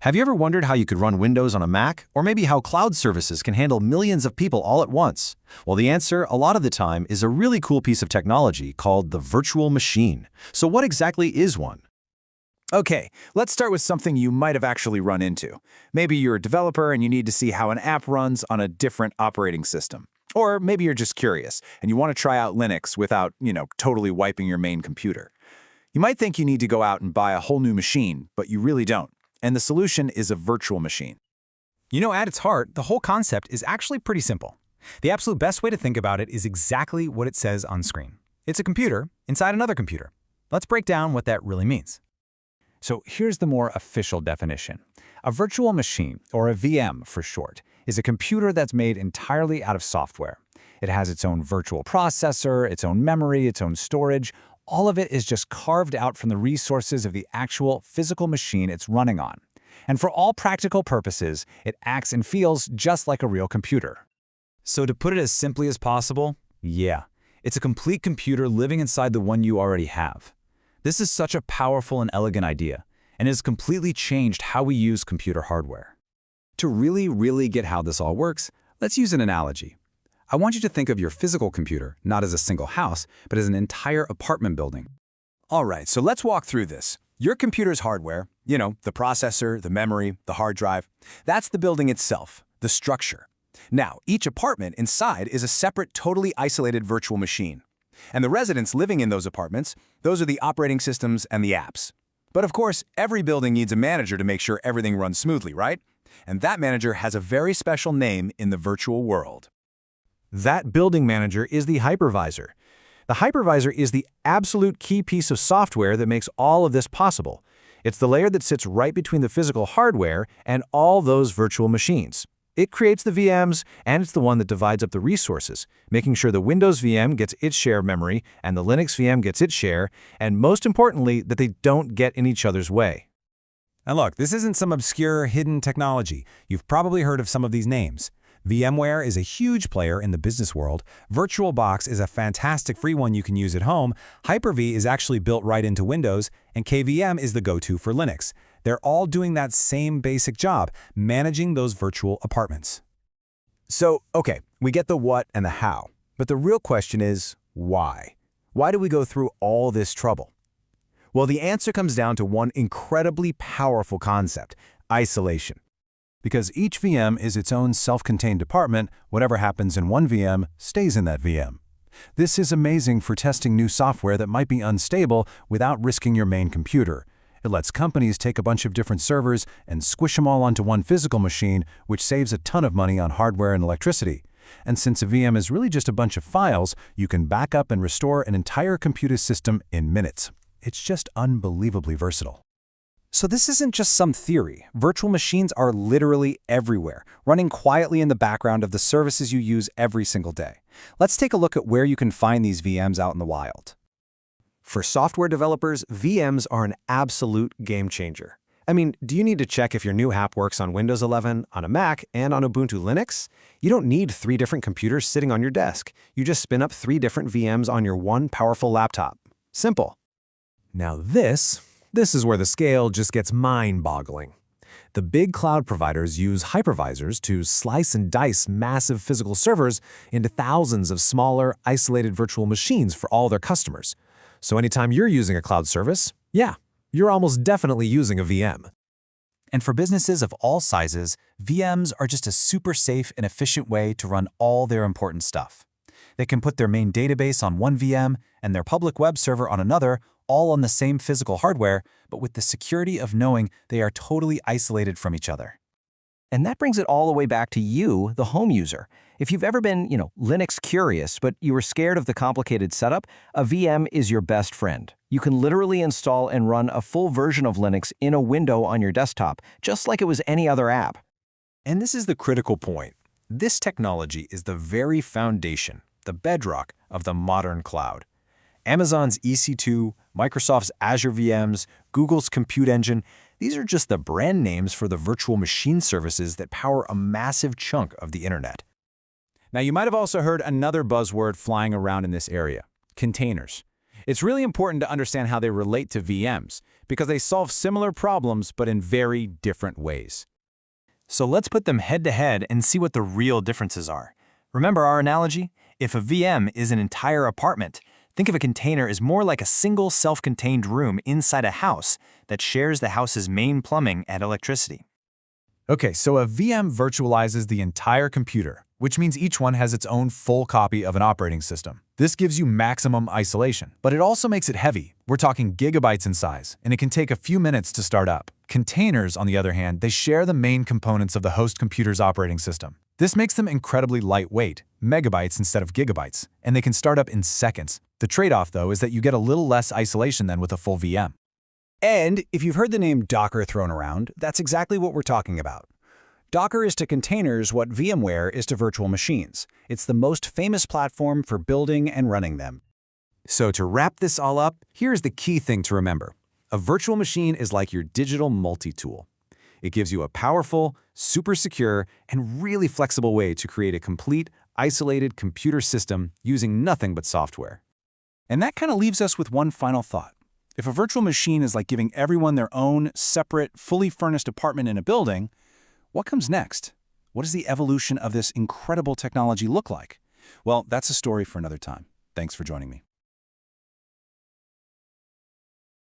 Have you ever wondered how you could run Windows on a Mac, or maybe how cloud services can handle millions of people all at once? Well, the answer, a lot of the time, is a really cool piece of technology called the virtual machine. So what exactly is one? Okay, let's start with something you might have actually run into. Maybe you're a developer and you need to see how an app runs on a different operating system. Or maybe you're just curious and you want to try out Linux without, totally wiping your main computer. You might think you need to go out and buy a whole new machine, but you really don't. And the solution is a virtual machine. At its heart, the whole concept is actually pretty simple. The absolute best way to think about it is exactly what it says on screen. It's a computer inside another computer. Let's break down what that really means. So here's the more official definition. A virtual machine, or a VM for short, is a computer that's made entirely out of software. It has its own virtual processor, its own memory, its own storage. All of it is just carved out from the resources of the actual physical machine it's running on. And for all practical purposes, it acts and feels just like a real computer. So to put it as simply as possible, yeah, it's a complete computer living inside the one you already have. This is such a powerful and elegant idea, and it has completely changed how we use computer hardware. To really get how this all works, let's use an analogy. I want you to think of your physical computer not as a single house, but as an entire apartment building. All right, so let's walk through this. Your computer's hardware, the processor, the memory, the hard drive, that's the building itself, the structure. Now, each apartment inside is a separate, totally isolated virtual machine. And the residents living in those apartments, those are the operating systems and the apps. But of course, every building needs a manager to make sure everything runs smoothly, right? And that manager has a very special name in the virtual world. That building manager is the hypervisor. The hypervisor is the absolute key piece of software that makes all of this possible. It's the layer that sits right between the physical hardware and all those virtual machines. It creates the VMs, and it's the one that divides up the resources, making sure the Windows VM gets its share of memory and the Linux VM gets its share, and most importantly, that they don't get in each other's way. And look, this isn't some obscure, hidden technology. You've probably heard of some of these names. VMware is a huge player in the business world. VirtualBox is a fantastic free one you can use at home. Hyper-V is actually built right into Windows, and KVM is the go-to for Linux. They're all doing that same basic job, managing those virtual apartments. So, okay, we get the what and the how, but the real question is, why? Why do we go through all this trouble? Well, the answer comes down to one incredibly powerful concept: isolation. Because each VM is its own self-contained department, whatever happens in one VM stays in that VM. This is amazing for testing new software that might be unstable without risking your main computer. It lets companies take a bunch of different servers and squish them all onto one physical machine, which saves a ton of money on hardware and electricity. And since a VM is really just a bunch of files, you can back up and restore an entire computer system in minutes. It's just unbelievably versatile. So this isn't just some theory. Virtual machines are literally everywhere, running quietly in the background of the services you use every single day. Let's take a look at where you can find these VMs out in the wild. For software developers, VMs are an absolute game changer. I mean, do you need to check if your new app works on Windows 11, on a Mac, and on Ubuntu Linux? You don't need 3 different computers sitting on your desk. You just spin up 3 different VMs on your one powerful laptop. Simple. Now this is where the scale just gets mind-boggling. The big cloud providers use hypervisors to slice and dice massive physical servers into thousands of smaller, isolated virtual machines for all their customers. So anytime you're using a cloud service, yeah, you're almost definitely using a VM. And for businesses of all sizes, VMs are just a super safe and efficient way to run all their important stuff. They can put their main database on one VM and their public web server on another, all on the same physical hardware, but with the security of knowing they are totally isolated from each other. And that brings it all the way back to you, the home user. If you've ever been, Linux curious, but you were scared of the complicated setup, a VM is your best friend. You can literally install and run a full version of Linux in a window on your desktop, just like it was any other app. And this is the critical point. This technology is the very foundation, the bedrock of the modern cloud. Amazon's EC2, Microsoft's Azure VMs, Google's Compute Engine, these are just the brand names for the virtual machine services that power a massive chunk of the internet. Now, you might have also heard another buzzword flying around in this area: containers. It's really important to understand how they relate to VMs, because they solve similar problems but in very different ways. So let's put them head to head and see what the real differences are. Remember our analogy? If a VM is an entire apartment, think of a container as more like a single self-contained room inside a house that shares the house's main plumbing and electricity. Okay, so a VM virtualizes the entire computer, which means each one has its own full copy of an operating system. This gives you maximum isolation, but it also makes it heavy. We're talking gigabytes in size, and it can take a few minutes to start up. Containers, on the other hand, they share the main components of the host computer's operating system. This makes them incredibly lightweight, megabytes instead of gigabytes, and they can start up in seconds. The trade-off, though, is that you get a little less isolation than with a full VM. And if you've heard the name Docker thrown around, that's exactly what we're talking about. Docker is to containers what VMware is to virtual machines. It's the most famous platform for building and running them. So to wrap this all up, here's the key thing to remember. A virtual machine is like your digital multi-tool. It gives you a powerful, super secure, and really flexible way to create a complete, isolated computer system using nothing but software. And that kind of leaves us with one final thought. If a virtual machine is like giving everyone their own separate, fully furnished apartment in a building, what comes next? What does the evolution of this incredible technology look like? Well, that's a story for another time. Thanks for joining me.